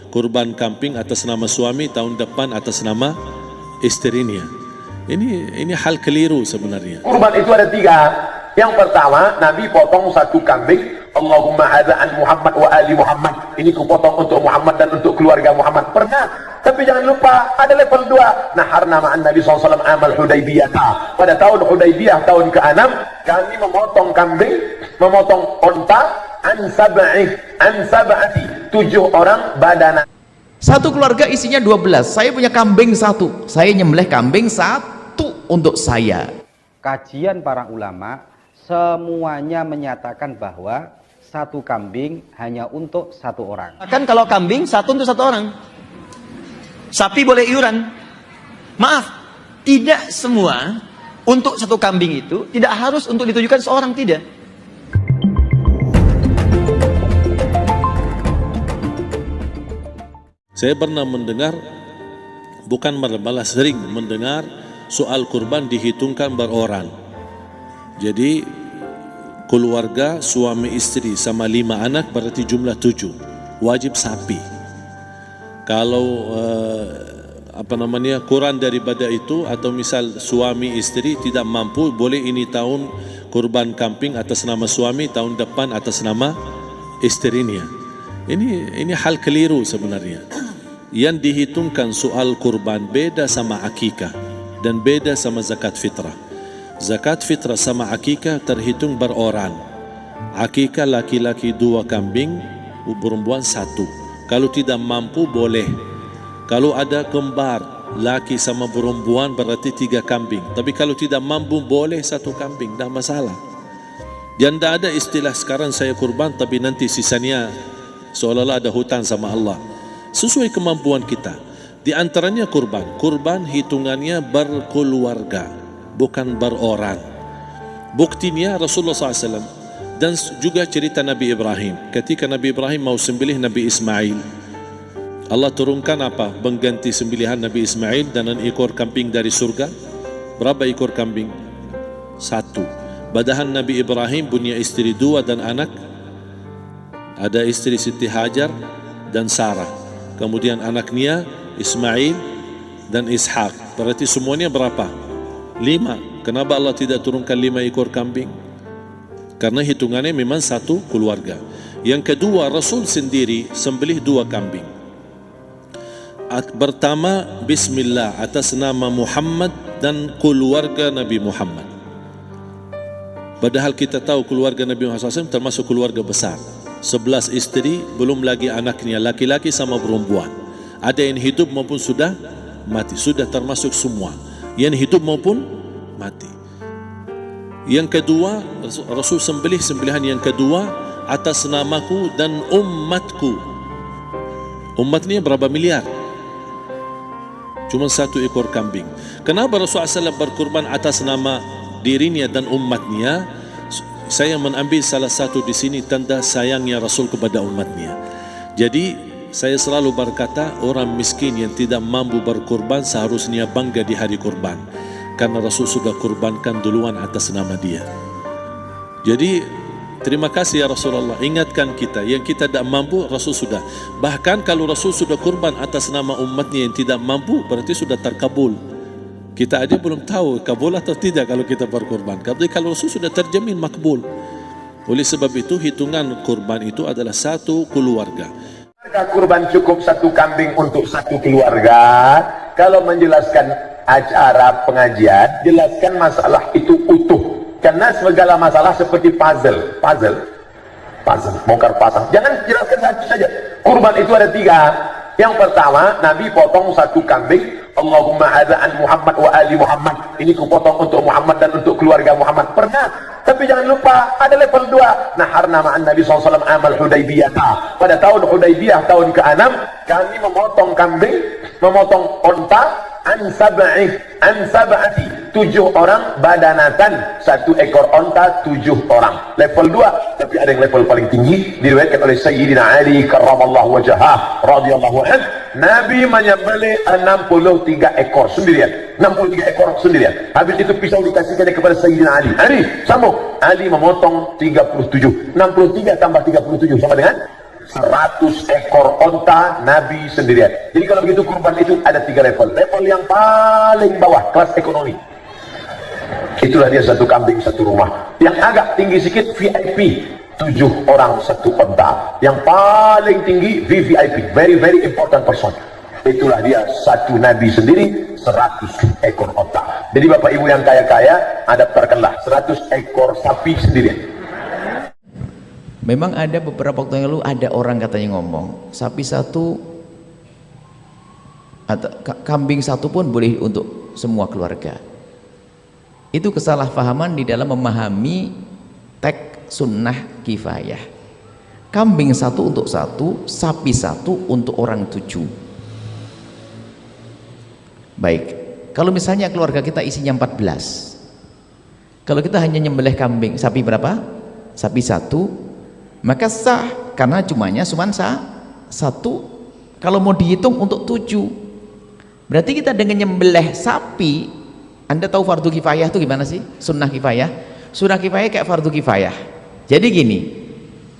kurban kambing atas nama suami, tahun depan atas nama istrinya. Ini hal keliru sebenarnya. Kurban itu ada 3. Yang pertama, Nabi potong 1 kambing. Allahumma hadza an Muhammad wa ali Muhammad. Ini kupotong untuk Muhammad dan untuk keluarga Muhammad. Pernah. Tapi jangan lupa ada level 2. Naharna ma'an Nabi SAW amal Hudaybiyah. Pada tahun Hudaybiyah tahun ke-6, kami memotong kambing, memotong onta an sab'ati 7 orang badanan. Satu keluarga isinya 12. Saya punya kambing 1. Saya nyembelih kambing 1 untuk saya. Kajian para ulama semuanya menyatakan bahwa 1 kambing hanya untuk 1 orang. Kan kalau kambing 1 untuk 1 orang. Sapi boleh iuran. Maaf, tidak semua untuk 1 kambing itu tidak harus untuk ditujukan seorang, tidak. Saya pernah mendengar, bukan malah sering mendengar soal kurban dihitungkan beroran. Jadi keluarga suami istri sama 5 anak berarti jumlah 7, wajib sapi. Kalau kurang daripada itu, atau misal suami istri tidak mampu, boleh ini tahun kurban kambing atas nama suami, tahun depan atas nama istrinya. Ini hal keliru sebenarnya. Yang dihitungkan soal kurban beda sama akikah dan beda sama zakat fitrah. Zakat fitrah sama akikah terhitung beroran. Akikah laki-laki 2 kambing, perempuan 1. Kalau tidak mampu boleh. Kalau ada kembar laki sama perempuan berarti 3 kambing. Tapi kalau tidak mampu boleh 1 kambing, tidak masalah. Dan tidak ada istilah sekarang saya kurban tapi nanti sisanya seolah-olah ada hutang sama Allah. Sesuai kemampuan kita. Di antaranya kurban. Kurban hitungannya berkeluarga, bukan beroran. Buktinya Rasulullah SAW dan juga cerita Nabi Ibrahim. Ketika Nabi Ibrahim mau sembelih Nabi Ismail, Allah turunkan apa? Mengganti sembelihan Nabi Ismail dengan ekor kambing dari surga. Berapa ekor kambing? 1. Padahal Nabi Ibrahim punya istri 2 dan anak. Ada istri Siti Hajar dan Sarah. Kemudian anaknya Ismail dan Ishak. Berarti semuanya berapa? 5. Kenapa Allah tidak turunkan 5 ekor kambing? Karena hitungannya memang 1 keluarga. Yang kedua, Rasul sendiri sembelih 2 kambing. Pertama, Bismillah atas nama Muhammad dan keluarga Nabi Muhammad. Padahal kita tahu keluarga Nabi Muhammad SAW termasuk keluarga besar. 11 istri, belum lagi anaknya laki-laki sama perempuan. Ada yang hidup maupun sudah mati. Sudah termasuk semua. Yang hidup maupun mati. Yang kedua, Rasul sembelihan yang kedua atas namaku dan umatku. Umatnya berapa miliar? Cuma 1 ekor kambing. Kenapa Rasulullah SAW berkurban atas nama dirinya dan umatnya? Saya mengambil salah satu di sini tanda sayangnya Rasul kepada umatnya. Jadi saya selalu berkata, orang miskin yang tidak mampu berkurban seharusnya bangga di hari kurban. Karena Rasul sudah kurbankan duluan atas nama dia. Jadi terima kasih ya Rasulullah, ingatkan kita. Yang kita tidak mampu, Rasul sudah. Bahkan kalau Rasul sudah kurban atas nama umatnya yang tidak mampu, berarti sudah terkabul. Kita aja belum tahu kabul atau tidak kalau kita berkurban. Tapi kalau Rasul sudah terjamin makbul. Oleh sebab itu hitungan kurban itu adalah 1 keluarga. Kurban cukup 1 kambing untuk 1 keluarga. Kalau menjelaskan acara pengajian, jelaskan masalah itu utuh. Karena segala masalah seperti puzzle, bongkar pasang. Jangan jelaskan satu saja. Kurban itu ada 3. Yang pertama, Nabi potong 1 kambing. Allahumma hadza an Muhammad wa ali Muhammad. Ini kupotong untuk Muhammad dan untuk keluarga Muhammad. Pernah. Tapi jangan lupa ada level 2. Naharna ma'an Nabi SAW amal Hudaybiyah. Pada tahun Hudaybiyah tahun ke-6, kami memotong kambing, memotong onta an sab'ati 7 orang badanatan. 1 ekor onta 7 orang. Level 2. Tapi ada yang level paling tinggi, diriwayatkan oleh Sayyidina Ali karramallahu wajhah radhiyallahu anhu. Nabi menyembelih 63 ekor sendirian. 63 ekor sendirian. Habis itu pisau dikasihkannya kepada Sayyidina Ali. Ali, sambung. Ali memotong 37. 63 tambah 37 sama dengan 100 ekor onta Nabi sendirian. Jadi kalau begitu kurban itu ada 3 level. Level yang paling bawah, kelas ekonomi. Itulah dia satu kambing satu rumah. Yang agak tinggi sedikit VIP, 7 orang satu onta. Yang paling tinggi VVIP, very very important person. Itulah dia satu Nabi sendiri, 100 ekor onta. Jadi bapak ibu yang kaya-kaya, daftarkanlah 100 ekor sapi sendirian. Memang ada beberapa waktu yang lalu ada orang katanya ngomong sapi satu atau kambing satu pun boleh untuk semua keluarga. Itu kesalahpahaman di dalam memahami teks sunnah kifayah. Kambing satu untuk satu, sapi satu untuk orang 7. Baik, kalau misalnya keluarga kita isinya 14, kalau kita hanya nyembelih kambing, sapi berapa? Sapi satu, maka sah, karena cuma satu. Kalau mau dihitung untuk 7, berarti kita dengan nyembelih sapi. Anda tahu fardu kifayah itu gimana sih? Sunnah kifayah. Sunnah kifayah kayak fardu kifayah. Jadi gini,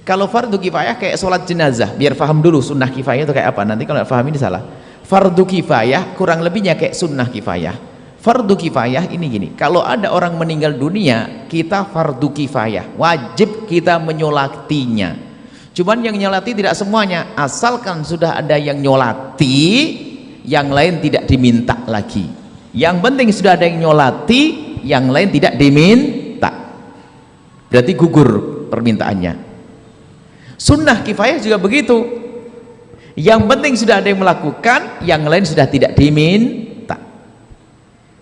kalau fardu kifayah kayak sholat jenazah, biar paham dulu sunnah kifayah itu kayak apa. Nanti kalau nggak paham ini salah. Fardu kifayah kurang lebihnya kayak sunnah kifayah. Fardu kifayah ini gini, kalau ada orang meninggal dunia, kita fardu kifayah, wajib kita menyolatinya. Cuman yang nyolati tidak semuanya, asalkan sudah ada yang nyolati, yang lain tidak diminta lagi. Yang penting sudah ada yang nyolati, yang lain tidak diminta, berarti gugur permintaannya. Sunnah kifayah juga begitu, yang penting sudah ada yang melakukan, yang lain sudah tidak diminta.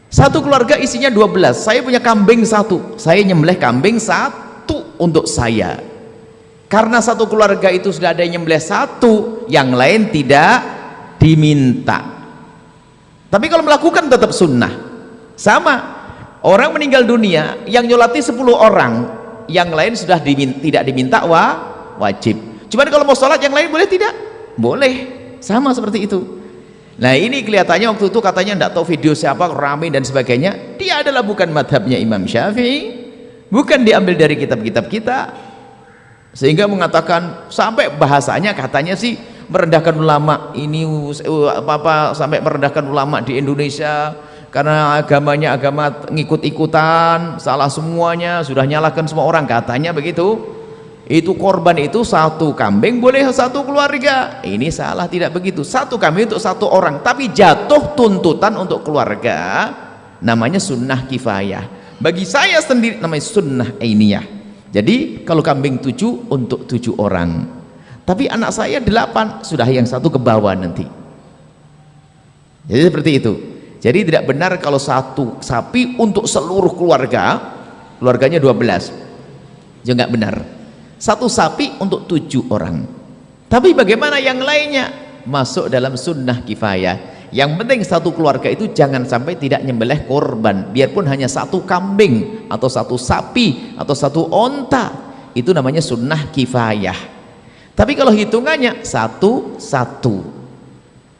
Satu keluarga isinya 12, saya punya kambing satu, saya nyembelih kambing satu untuk saya, karena satu keluarga itu sudah ada yang nyembelih satu, yang lain tidak diminta. Tapi kalau melakukan tetap sunnah. Sama, orang meninggal dunia yang nyolati 10 orang, yang lain sudah tidak diminta wajib. Cuman kalau mau sholat yang lain boleh tidak? Boleh, sama seperti itu. Nah ini kelihatannya waktu itu katanya tidak tahu video siapa, rame dan sebagainya. Dia adalah bukan madhabnya Imam Syafi'i, bukan diambil dari kitab-kitab kita, sehingga mengatakan sampai bahasanya katanya sih merendahkan ulama. Ini sampai merendahkan ulama di Indonesia karena agamanya agama ngikut-ikutan, salah semuanya, sudah nyalakan semua orang, katanya begitu. Itu korban itu satu kambing boleh satu keluarga, ini salah, tidak begitu. Satu kambing untuk satu orang, tapi jatuh tuntutan untuk keluarga, namanya sunnah kifayah. Bagi saya sendiri namanya sunnah ainiyah. Jadi kalau kambing 7 untuk 7 orang, tapi anak saya 8, sudah yang satu ke bawah nanti. Jadi seperti itu. Jadi tidak benar kalau satu sapi untuk seluruh keluarganya 12, juga nggak benar. Satu sapi untuk 7 orang. Tapi bagaimana yang lainnya? Masuk dalam sunnah kifayah. Yang penting satu keluarga itu jangan sampai tidak nyembelih korban, biarpun hanya satu kambing atau satu sapi atau satu onta, itu namanya sunnah kifayah. Tapi kalau hitungannya satu-satu.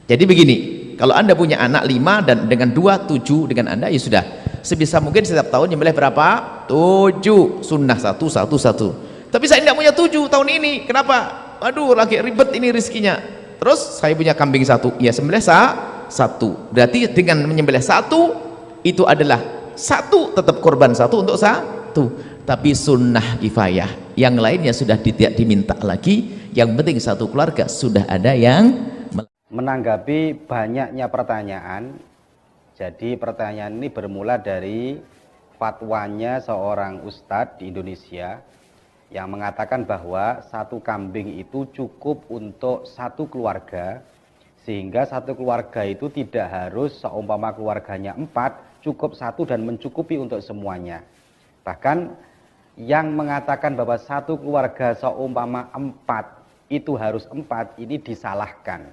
Jadi begini, kalau Anda punya anak 5 dan dengan 2, 7 dengan Anda, ya sudah. Sebisa mungkin setiap tahun nyembelih berapa? 7, sunnah 1, 1, 1. Tapi saya tidak punya 7 tahun ini, kenapa? Aduh, lagi ribet ini rizkinya. Terus saya punya kambing 1, ya sembelih 1. Berarti dengan menyembelih 1, itu adalah 1 tetap korban 1 untuk 1. Tapi sunnah kifayah, yang lainnya sudah tidak diminta lagi, yang penting satu keluarga sudah ada yang. Menanggapi banyaknya pertanyaan, jadi pertanyaan ini bermula dari fatwanya seorang ustadz di Indonesia yang mengatakan bahwa satu kambing itu cukup untuk satu keluarga, sehingga satu keluarga itu tidak harus seumpama keluarganya 4, cukup 1 dan mencukupi untuk semuanya. Bahkan yang mengatakan bahwa satu keluarga seumpama 4 itu harus 4, ini disalahkan.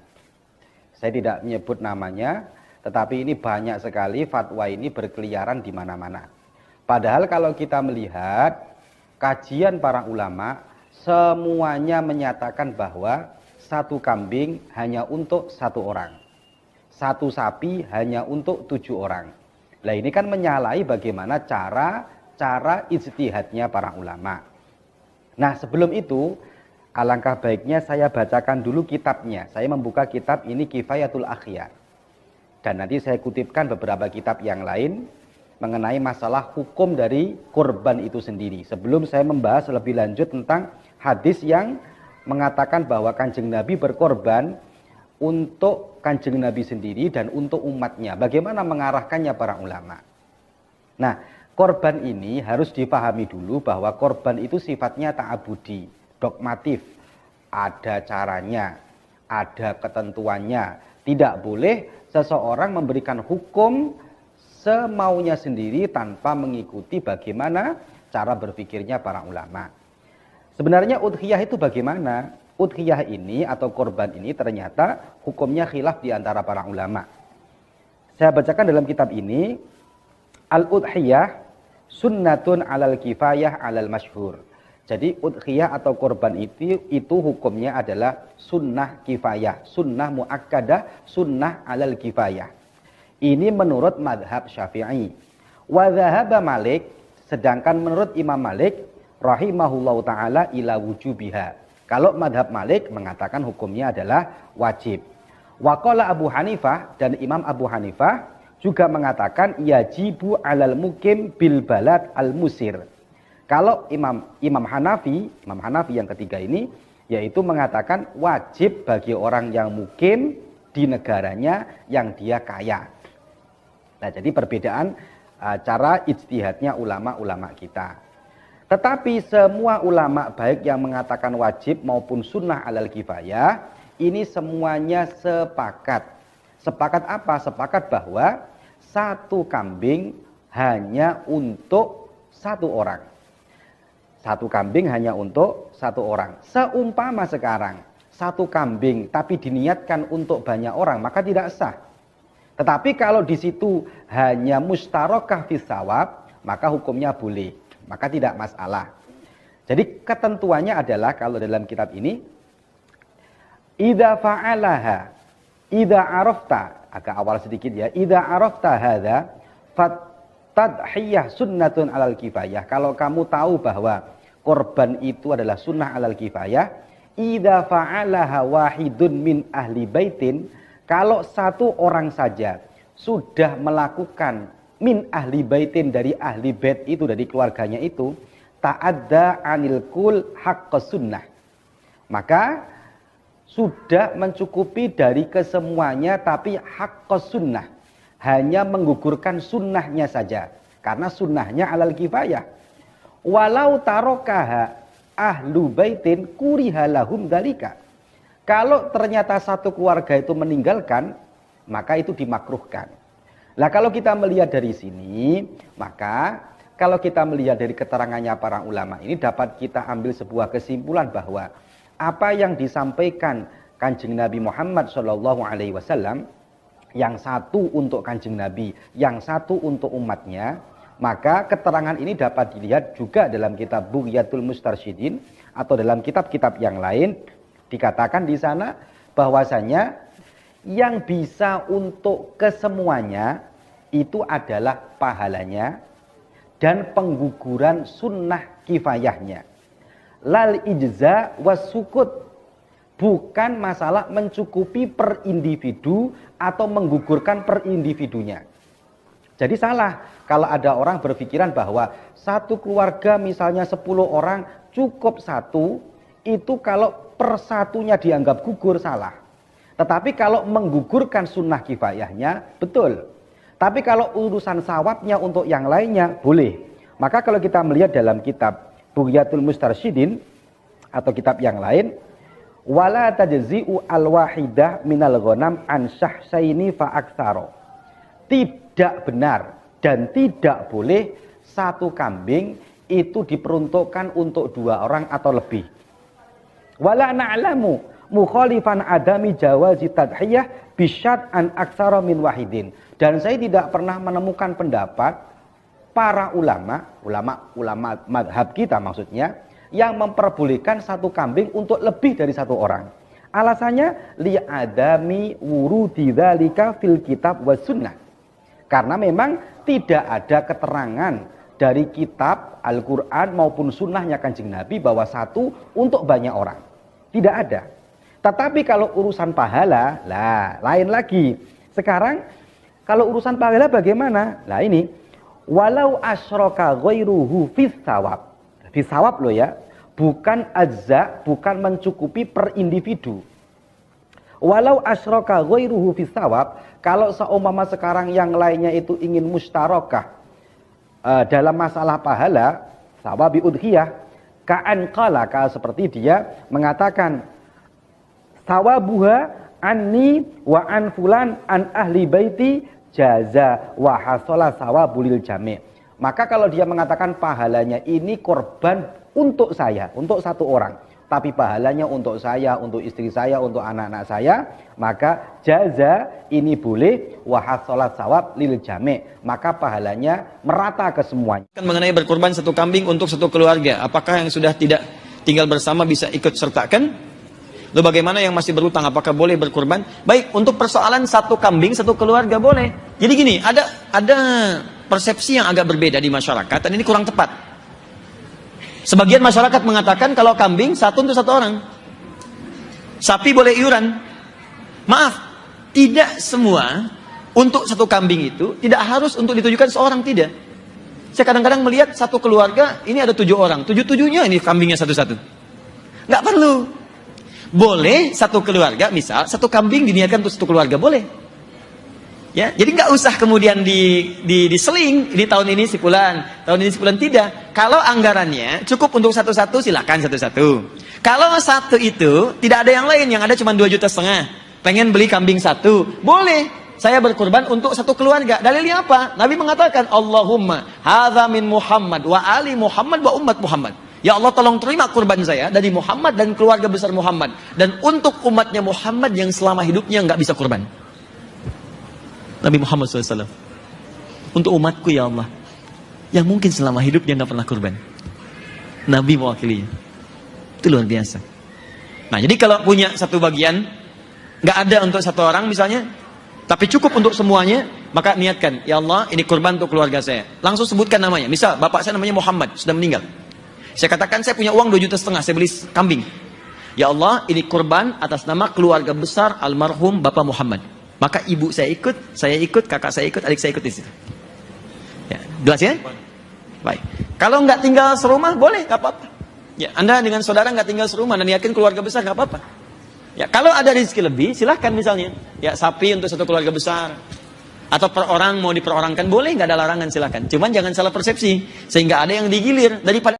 Saya tidak menyebut namanya, tetapi ini banyak sekali fatwa ini berkeliaran di mana-mana. Padahal kalau kita melihat kajian para ulama, semuanya menyatakan bahwa satu kambing hanya untuk 1 orang, satu sapi hanya untuk 7 orang. Nah ini kan menyalahi bagaimana cara ijtihadnya para ulama. Nah sebelum itu alangkah baiknya saya bacakan dulu kitabnya. Saya membuka kitab ini Kifayatul Akhyar. Dan nanti saya kutipkan beberapa kitab yang lain mengenai masalah hukum dari korban itu sendiri. Sebelum saya membahas lebih lanjut tentang hadis yang mengatakan bahwa Kanjeng Nabi berkorban untuk Kanjeng Nabi sendiri dan untuk umatnya. Bagaimana mengarahkannya para ulama. Nah, korban ini harus dipahami dulu bahwa korban itu sifatnya ta'abudi, dogmatif. Ada caranya, ada ketentuannya. Tidak boleh seseorang memberikan hukum semaunya sendiri tanpa mengikuti bagaimana cara berpikirnya para ulama. Sebenarnya udhiyah itu bagaimana? Udhiyah ini atau korban ini ternyata hukumnya khilaf di antara para ulama. Saya bacakan dalam kitab ini, Al-Udhiyah sunnatun alal kifayah alal masyhur. Jadi udhiyah atau korban itu hukumnya adalah sunnah kifayah, sunnah muakkadah, sunnah alal kifayah. Ini menurut madhab Syafi'i. Wa dhahaba Malik, sedangkan menurut Imam Malik rahimahullahu ta'ala ila wujubiha. Kalau madhab Malik mengatakan hukumnya adalah wajib. Wa qala Abu Hanifah, dan Imam Abu Hanifah juga mengatakan yajibu alal mukim bil balad al musir. Kalau Imam Hanafi yang ketiga ini yaitu mengatakan wajib bagi orang yang mukim di negaranya yang dia kaya. Nah, jadi perbedaan cara ijtihadnya ulama-ulama kita. Tetapi semua ulama baik yang mengatakan wajib maupun sunnah alal kifayah ini semuanya sepakat. Sepakat apa? Sepakat bahwa satu kambing hanya untuk satu orang. Satu kambing hanya untuk satu orang. Seumpama sekarang satu kambing tapi diniatkan untuk banyak orang, maka tidak sah. Tetapi kalau di situ hanya mustarokah fis sawab, maka hukumnya boleh, maka tidak masalah. Jadi ketentuannya adalah kalau dalam kitab ini, idza fa'alaha, idza arafta, agak awal sedikit ya, idza arafta hadza fatadhiyah sunnatun alal kifayah. Kalau kamu tahu bahwa korban itu adalah sunnah alal kifayah, idza fa'alaha wahidun min ahli baitin, kalau satu orang saja sudah melakukan min ahli baitin dari ahli bait itu, dari keluarganya itu, ta'adda anil kul haqqas sunnah, maka sudah mencukupi dari kesemuanya, tapi haqqas sunnah, hanya menggugurkan sunnahnya saja, karena sunnahnya alal kifayah. Walau tarokaha ahlu baitin kuriha lahum dalika. Kalau ternyata satu keluarga itu meninggalkan, maka itu dimakruhkan. Nah, kalau kita melihat dari sini, maka kalau kita melihat dari keterangannya para ulama ini dapat kita ambil sebuah kesimpulan bahwa apa yang disampaikan Kanjeng Nabi Muhammad SAW, yang satu untuk Kanjeng Nabi, yang satu untuk umatnya, maka keterangan ini dapat dilihat juga dalam kitab Bughyatul Mustarsyidin atau dalam kitab-kitab yang lain. Dikatakan di sana bahwasanya yang bisa untuk kesemuanya itu adalah pahalanya dan pengguguran sunnah kifayahnya. Lal ijza was sukut, bukan masalah mencukupi per individu atau menggugurkan per individunya. Jadi salah kalau ada orang berpikiran bahwa satu keluarga misalnya 10 orang cukup satu, itu kalau persatunya dianggap gugur, salah. Tetapi kalau menggugurkan sunnah kifayahnya, betul. Tapi kalau urusan sawabnya untuk yang lainnya, boleh. Maka kalau kita melihat dalam kitab Bughyatul Mustarsyidin atau kitab yang lain, wala tajzi'u al-wahidah minal ghanam an syahsaini fa aktsara. Tidak benar dan tidak boleh satu kambing itu diperuntukkan untuk 2 orang atau lebih. Wala na'lamu mukhalifan adami jawazi tadhiyah bisyad an aksara min wahidin. Dan saya tidak pernah menemukan pendapat para ulama madhab kita maksudnya, yang memperbolehkan satu kambing untuk lebih dari satu orang. Alasannya li'adami wurudi dzalika fil kitab was sunnah. Karena memang tidak ada keterangan dari kitab Al-Quran maupun sunnahnya Kanjeng Nabi bahwa satu untuk banyak orang. Tidak ada. Tetapi kalau urusan pahala, lah lain lagi. Sekarang kalau urusan pahala bagaimana? Lah ini, walau asyraka ghairuhu fis sawab. Fis sawab loh ya, bukan ajza, bukan mencukupi per individu. Walau asyraka ghairuhu fis sawab, kalau seumpama sekarang yang lainnya itu ingin musyarakah dalam masalah pahala, sawabi udhiyah, ka'an qala, seperti dia mengatakan sawabuha anni wa an fulan an ahli baiti jaza wa hasala sawabulil jami'. Maka kalau dia mengatakan pahalanya ini korban untuk saya, untuk satu orang, tapi pahalanya untuk saya, untuk istri saya, untuk anak-anak saya, maka jaza ini boleh, wa hasala sawab lil jami', maka pahalanya merata ke semuanya. Mengenai berkorban satu kambing untuk satu keluarga, apakah yang sudah tidak tinggal bersama bisa ikut sertakan? Lalu bagaimana yang masih berutang, apakah boleh berkorban? Baik, untuk persoalan satu kambing satu keluarga boleh. Jadi gini, ada persepsi yang agak berbeda di masyarakat, dan ini kurang tepat. Sebagian masyarakat mengatakan kalau kambing satu untuk satu orang, sapi boleh iuran. Maaf, tidak semua untuk satu kambing itu tidak harus untuk ditujukan seorang, tidak. Saya kadang-kadang melihat satu keluarga ini ada 7 orang, 7-7-nya ini kambingnya satu-satu. Nggak perlu. Boleh satu keluarga, misal satu kambing diniatkan untuk satu keluarga, boleh. Ya, jadi nggak usah kemudian diseling, ini tahun ini si fulan, tahun ini si fulan, tidak. Kalau anggarannya cukup untuk satu-satu, silakan satu-satu. Kalau satu itu tidak ada yang lain, yang ada cuma 2,5 juta, pengen beli kambing satu, boleh. Saya berkorban untuk satu keluarga. Dalilnya apa? Nabi mengatakan, Allahumma hadza min Muhammad wa ali Muhammad wa umat Muhammad. Ya Allah, tolong terima kurban saya dari Muhammad dan keluarga besar Muhammad, dan untuk umatnya Muhammad yang selama hidupnya nggak bisa kurban. Nabi Muhammad SAW, untuk umatku ya Allah, yang mungkin selama hidup dia nggak pernah kurban, Nabi mewakilinya. Itu luar biasa. Nah, jadi kalau punya satu bagian, nggak ada untuk satu orang misalnya, tapi cukup untuk semuanya, maka niatkan, ya Allah, ini kurban untuk keluarga saya. Langsung sebutkan namanya. Misal bapak saya namanya Muhammad, sudah meninggal. Saya katakan saya punya uang 2,5 juta, saya beli kambing. Ya Allah, ini kurban atas nama keluarga besar almarhum Bapak Muhammad. Maka ibu saya ikut, kakak saya ikut, adik saya ikut di situ. Ya, jelas ya? Baik. Kalau nggak tinggal serumah, boleh, nggak apa-apa. Ya, Anda dengan saudara nggak tinggal serumah dan yakin keluarga besar, nggak apa-apa. Ya, kalau ada rezeki lebih, silahkan misalnya. Ya, sapi untuk satu keluarga besar. Atau per orang mau diperorangkan, boleh, nggak ada larangan, silahkan. Cuman jangan salah persepsi, sehingga ada yang digilir daripada